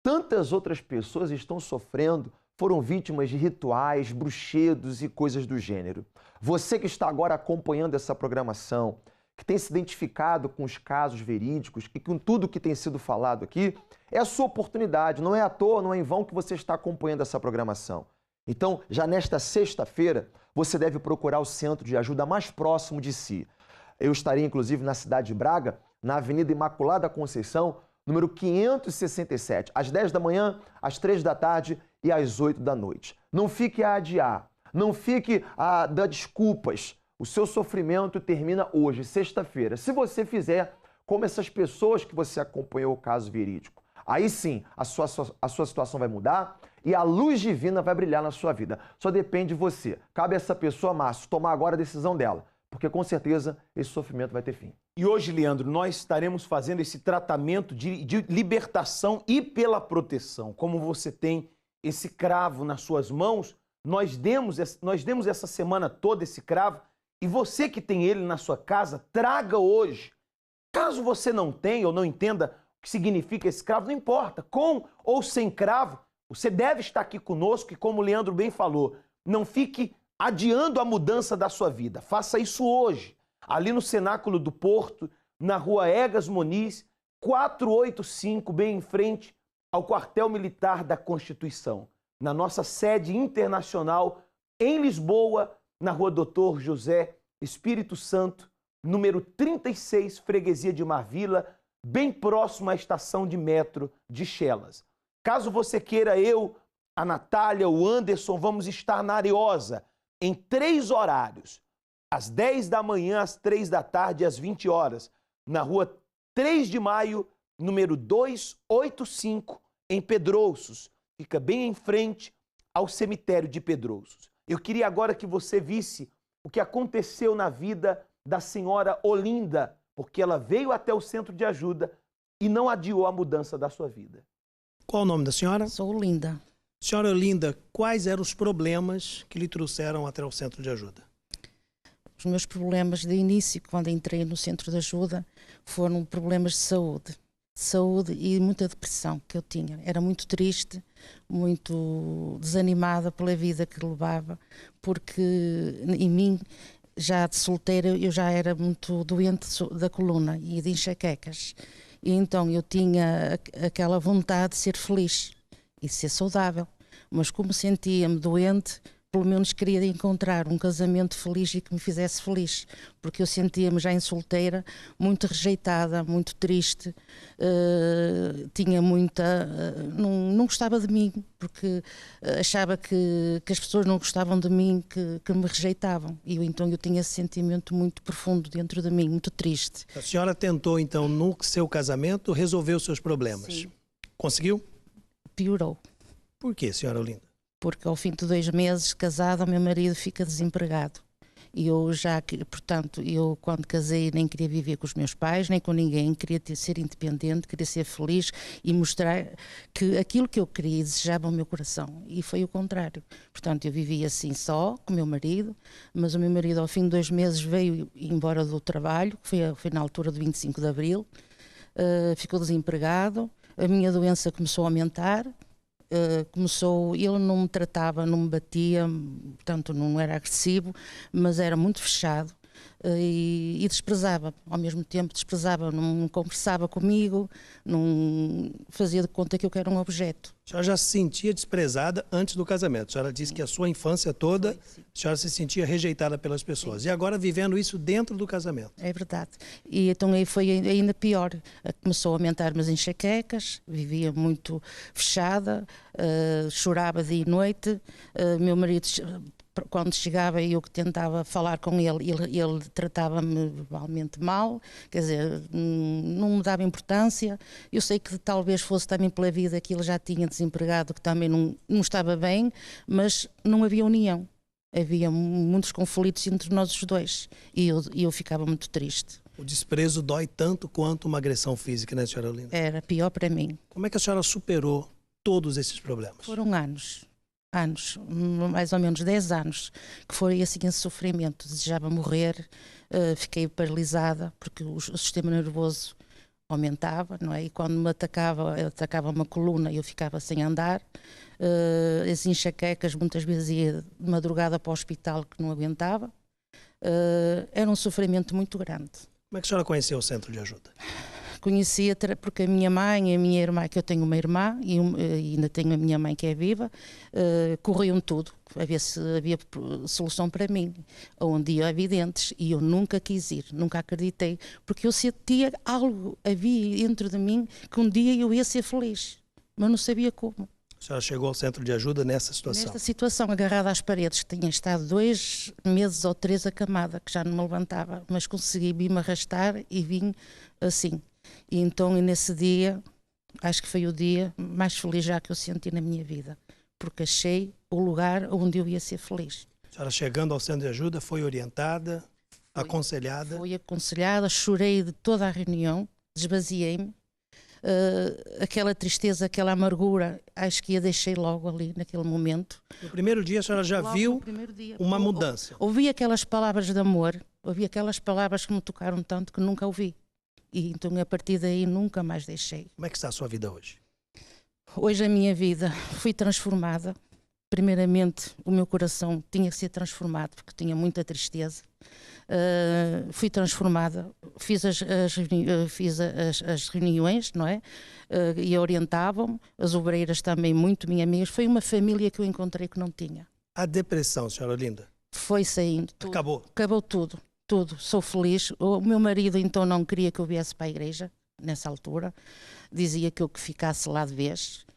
tantas outras pessoas estão sofrendo, foram vítimas de rituais, bruxedos e coisas do gênero. Você que está agora acompanhando essa programação, que tem se identificado com os casos verídicos e com tudo que tem sido falado aqui, é a sua oportunidade. Não é à toa, não é em vão que você está acompanhando essa programação. Então, já nesta sexta-feira, você deve procurar o centro de ajuda mais próximo de si. Eu estarei, inclusive, na cidade de Braga, na Avenida Imaculada Conceição, número 567, às 10 da manhã, às 3 da tarde e às 8 da noite. Não fique a adiar, não fique a dar desculpas. O seu sofrimento termina hoje, sexta-feira. Se você fizer como essas pessoas que você acompanhou o caso verídico, aí sim a sua situação vai mudar e a luz divina vai brilhar na sua vida. Só depende de você. Cabe a essa pessoa, Márcio, tomar agora a decisão dela, porque com certeza esse sofrimento vai ter fim. E hoje, Leandro, nós estaremos fazendo esse tratamento de libertação e pela proteção. Como você tem esse cravo nas suas mãos, nós demos essa semana toda esse cravo e você que tem ele na sua casa, traga hoje. Caso você não tenha ou não entenda o que significa esse cravo, não importa, com ou sem cravo, você deve estar aqui conosco e, como o Leandro bem falou, não fique adiando a mudança da sua vida. Faça isso hoje, ali no Cenáculo do Porto, na rua Egas Moniz, 485, bem em frente ao Quartel Militar da Constituição, na nossa sede internacional em Lisboa, na rua Doutor José Espírito Santo, número 36, Freguesia de Marvila, bem próximo à estação de metro de Chelas. Caso você queira, eu, a Natália, o Anderson, vamos estar na Areosa, em 3 horários, às 10 da manhã, às 3 da tarde, às 20 horas, na rua 3 de maio, número 285, em Pedrouços. Fica bem em frente ao cemitério de Pedrouços. Eu queria agora que você visse o que aconteceu na vida da senhora Olinda, porque ela veio até o centro de ajuda e não adiou a mudança da sua vida. Qual o nome da senhora? Sou Olinda. Senhora Olinda, quais eram os problemas que lhe trouxeram até o centro de ajuda? Os meus problemas de início, quando entrei no centro de ajuda, foram problemas de saúde e muita depressão que eu tinha. Era muito triste, muito desanimada pela vida que levava, porque em mim, já de solteira, eu já era muito doente da coluna e de enxaquecas. E então eu tinha aquela vontade de ser feliz e ser saudável, mas como sentia-me doente, pelo menos queria encontrar um casamento feliz e que me fizesse feliz, porque eu sentia-me já em solteira, muito rejeitada, muito triste, tinha muita... não gostava de mim, porque achava que as pessoas não gostavam de mim, que me rejeitavam. E então eu tinha esse sentimento muito profundo dentro de mim, muito triste. A senhora tentou, então, no seu casamento, resolver os seus problemas. Sim. Conseguiu? Piorou. Por quê, senhora Olinda? Porque ao fim de 2 meses casada, o meu marido fica desempregado. E eu portanto, eu quando casei nem queria viver com os meus pais, nem com ninguém, queria ser independente, queria ser feliz e mostrar que aquilo que eu queria e desejava ao meu coração. E foi o contrário. Portanto, eu vivia assim só, com o meu marido, mas o meu marido ao fim de 2 meses veio embora do trabalho, foi na altura do 25 de Abril, ficou desempregado, a minha doença começou a aumentar, ele não me tratava, não me batia, portanto não era agressivo, mas era muito fechado e desprezava, ao mesmo tempo desprezava, não conversava comigo, não fazia de conta que eu era um objeto. A senhora já se sentia desprezada antes do casamento. A senhora disse que a sua infância toda, a senhora se sentia rejeitada pelas pessoas. E agora vivendo isso dentro do casamento. É verdade. E então aí foi ainda pior. Começou a aumentar-me as enxaquecas, vivia muito fechada, chorava dia e noite. Meu marido, quando chegava e eu que tentava falar com ele tratava-me verbalmente mal, quer dizer, não me dava importância. Eu sei que talvez fosse também pela vida que ele já tinha desempregado, que também não estava bem, mas não havia união. Havia muitos conflitos entre nós os dois e eu ficava muito triste. O desprezo dói tanto quanto uma agressão física, né, senhora Olinda? Era pior para mim. Como é que a senhora superou todos esses problemas? Foram anos, mais ou menos 10 anos, que foi assim esse sofrimento. Desejava morrer, fiquei paralisada, porque o sistema nervoso aumentava, não é? E quando me atacava uma coluna e eu ficava sem andar. As enxaquecas, muitas vezes ia de madrugada para o hospital que não aguentava. Era um sofrimento muito grande. Como é que a senhora conheceu o centro de ajuda? Conhecia porque a minha mãe e a minha irmã, que eu tenho uma irmã e ainda tenho a minha mãe que é viva, corriam tudo, a ver se havia solução para mim. Onde ia evidentes e eu nunca quis ir, nunca acreditei, porque eu sentia algo, havia dentro de mim que um dia eu ia ser feliz, mas não sabia como. A senhora chegou ao centro de ajuda nessa situação? Nesta situação, agarrada às paredes, que tinha estado 2 meses ou 3 acamada, que já não me levantava, mas consegui me arrastar e vim assim. E então, nesse dia, acho que foi o dia mais feliz já que eu senti na minha vida, porque achei o lugar onde eu ia ser feliz. A senhora chegando ao centro de ajuda foi orientada, aconselhada? Fui aconselhada, chorei de toda a reunião, esvaziei-me. Aquela tristeza, aquela amargura, acho que a deixei logo ali, naquele momento. No primeiro dia a senhora já viu uma mudança? Ouvi aquelas palavras de amor, ouvi aquelas palavras que me tocaram tanto que nunca ouvi. E então a partir daí nunca mais deixei. Como é que está a sua vida hoje? Hoje a minha vida foi transformada. Primeiramente o meu coração tinha que ser transformado porque tinha muita tristeza. Fui transformada, fiz as reuniões, não é? E orientavam, as obreiras também muito minhas amigas. Foi uma família que eu encontrei que não tinha. A depressão, senhora Olinda? Foi saindo. Tudo. Acabou? Acabou tudo. Sou feliz. O meu marido então não queria que eu viesse para a igreja, nessa altura. Dizia que eu que ficasse lá de vez.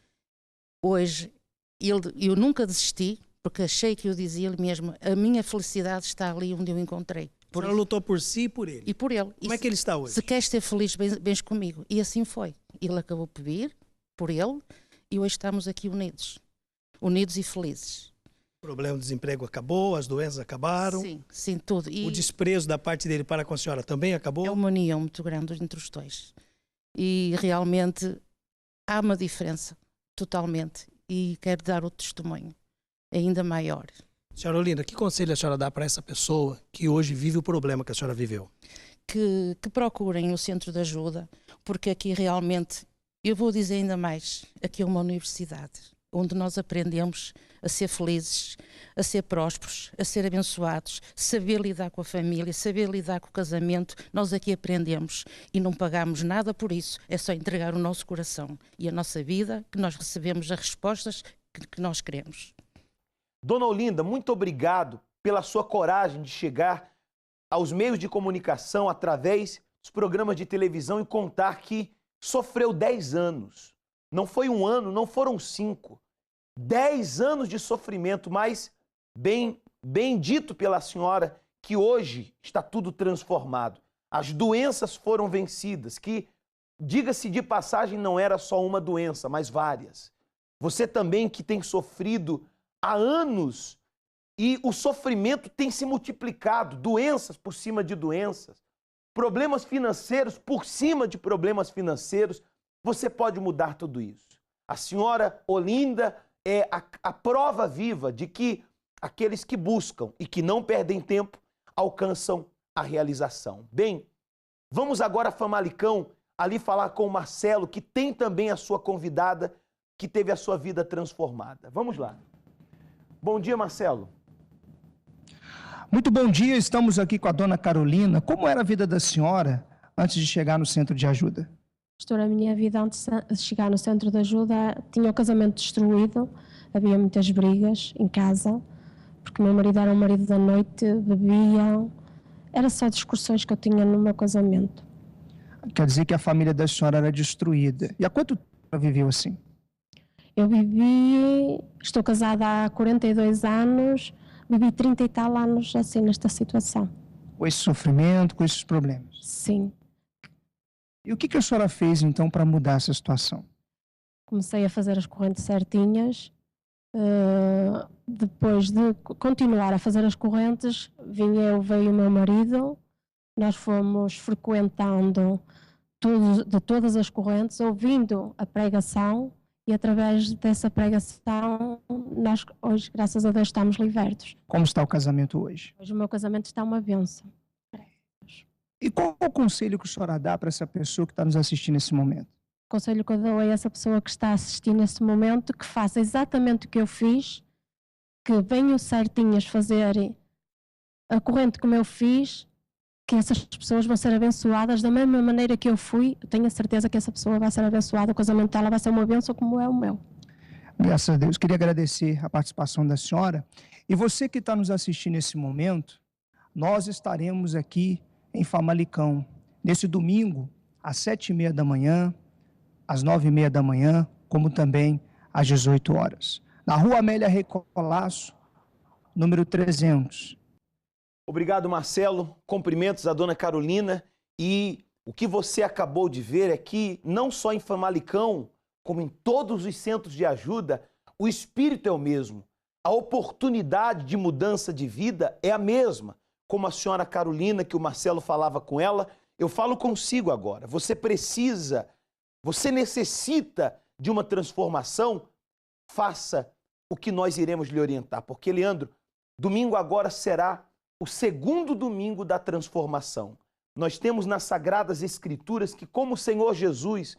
Hoje, eu nunca desisti, porque achei que eu dizia-lhe mesmo, a minha felicidade está ali onde eu encontrei. A senhora lutou por si e por ele? E por ele. Como é que ele está hoje? Se queres ser feliz, vens comigo. E assim foi. Ele acabou por vir, por ele, e hoje estamos aqui unidos e felizes. O problema do desemprego acabou, as doenças acabaram. Sim, tudo. E o desprezo da parte dele para com a senhora também acabou? É uma união muito grande entre os dois. E realmente há uma diferença, totalmente. E quero dar o testemunho ainda maior. Senhora Olinda, que conselho a senhora dá para essa pessoa que hoje vive o problema que a senhora viveu? Que procurem o centro de ajuda, porque aqui realmente, eu vou dizer ainda mais, aqui é uma universidade, onde nós aprendemos a ser felizes, a ser prósperos, a ser abençoados, saber lidar com a família, saber lidar com o casamento. Nós aqui aprendemos e não pagamos nada por isso, é só entregar o nosso coração e a nossa vida, que nós recebemos as respostas que nós queremos. Dona Olinda, muito obrigado pela sua coragem de chegar aos meios de comunicação através dos programas de televisão e contar que sofreu 10 anos. Não foi um ano, não foram 5. 10 anos de sofrimento, mas bem dito pela senhora que hoje está tudo transformado. As doenças foram vencidas, que, diga-se de passagem, não era só uma doença, mas várias. Você também que tem sofrido há anos e o sofrimento tem se multiplicado, doenças por cima de doenças, problemas financeiros por cima de problemas financeiros, você pode mudar tudo isso. A senhora Olinda é a prova viva de que aqueles que buscam e que não perdem tempo alcançam a realização. Bem, vamos agora a Famalicão, ali falar com o Marcelo, que tem também a sua convidada, que teve a sua vida transformada. Vamos lá. Bom dia, Marcelo. Muito bom dia, estamos aqui com a dona Carolina. Como era a vida da senhora antes de chegar no centro de ajuda? Pastor, a minha vida antes de chegar no centro de ajuda tinha o casamento destruído, havia muitas brigas em casa, porque o meu marido era um marido da noite, bebia, era só discussões que eu tinha no meu casamento. Quer dizer que a família da senhora era destruída. E há quanto tempo ela viveu assim? Eu estou casada há 42 anos, vivi 30 e tal anos assim nesta situação. Com esse sofrimento, com esses problemas? Sim. E o que a senhora fez então para mudar essa situação? Comecei a fazer as correntes certinhas, depois de continuar a fazer as correntes, veio o meu marido, nós fomos frequentando de todas as correntes, ouvindo a pregação, e através dessa pregação, nós hoje, graças a Deus, estamos libertos. Como está o casamento hoje? Hoje o meu casamento está uma bênção. E qual é o conselho que a senhora dá para essa pessoa que está nos assistindo nesse momento? O conselho que eu dou a essa pessoa que está a assistir nesse momento, que faça exatamente o que eu fiz, que venham certinhas fazer a corrente como eu fiz, que essas pessoas vão ser abençoadas da mesma maneira que eu fui. Eu tenho a certeza que essa pessoa vai ser abençoada, o casamento dela vai ser uma bênção como é o meu. Graças a Deus. Queria agradecer a participação da senhora. E você que está nos assistindo nesse momento, nós estaremos aqui em Famalicão, nesse domingo, às 7h30 da manhã, às 9h30 da manhã, como também às 18 horas. Na Rua Amélia Recolasso, número 300. Obrigado, Marcelo. Cumprimentos à dona Carolina. E o que você acabou de ver é que, não só em Famalicão, como em todos os centros de ajuda, o espírito é o mesmo. A oportunidade de mudança de vida é a mesma. Como a senhora Carolina, que o Marcelo falava com ela, eu falo consigo agora. Você necessita de uma transformação, faça o que nós iremos lhe orientar. Porque, Leandro, domingo agora será o segundo domingo da transformação. Nós temos nas Sagradas Escrituras que, como o Senhor Jesus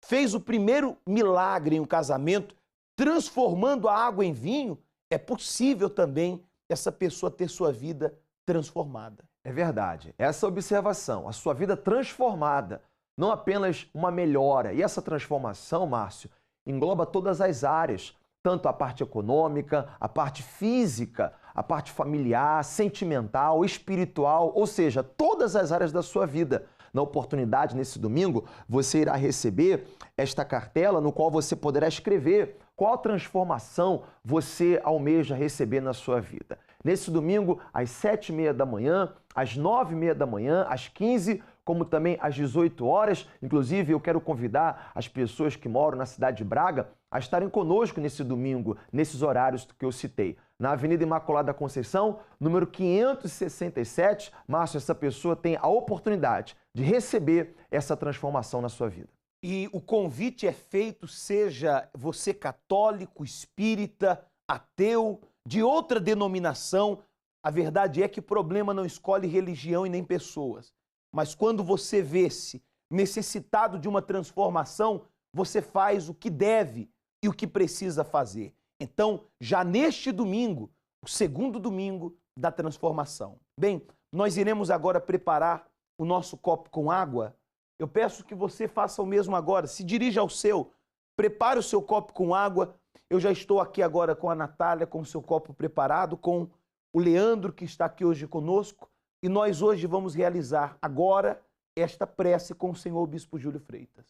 fez o primeiro milagre em um casamento, transformando a água em vinho, é possível também essa pessoa ter sua vida transformada. É verdade. Essa observação, a sua vida transformada, não apenas uma melhora. E essa transformação, Márcio, engloba todas as áreas, tanto a parte econômica, a parte física, a parte familiar, sentimental, espiritual, ou seja, todas as áreas da sua vida. Na oportunidade, nesse domingo, você irá receber esta cartela no qual você poderá escrever qual transformação você almeja receber na sua vida. Nesse domingo, às 7h30 da manhã, às 9h30 da manhã, às 15h, como também às 18 horas. Inclusive, eu quero convidar as pessoas que moram na cidade de Braga a estarem conosco nesse domingo, nesses horários que eu citei. Na Avenida Imaculada Conceição, número 567, Márcio, essa pessoa tem a oportunidade de receber essa transformação na sua vida. E o convite é feito, seja você católico, espírita, ateu, de outra denominação. A verdade é que o problema não escolhe religião e nem pessoas. Mas quando você vê-se necessitado de uma transformação, você faz o que deve e o que precisa fazer. Então, já neste domingo, o segundo domingo da transformação. Bem, nós iremos agora preparar o nosso copo com água. Eu peço que você faça o mesmo agora. Se dirija ao seu, prepare o seu copo com água Eu já estou aqui agora com a Natália, com o seu copo preparado, com o Leandro, que está aqui hoje conosco, e nós hoje vamos realizar agora esta prece com o senhor Bispo Júlio Freitas.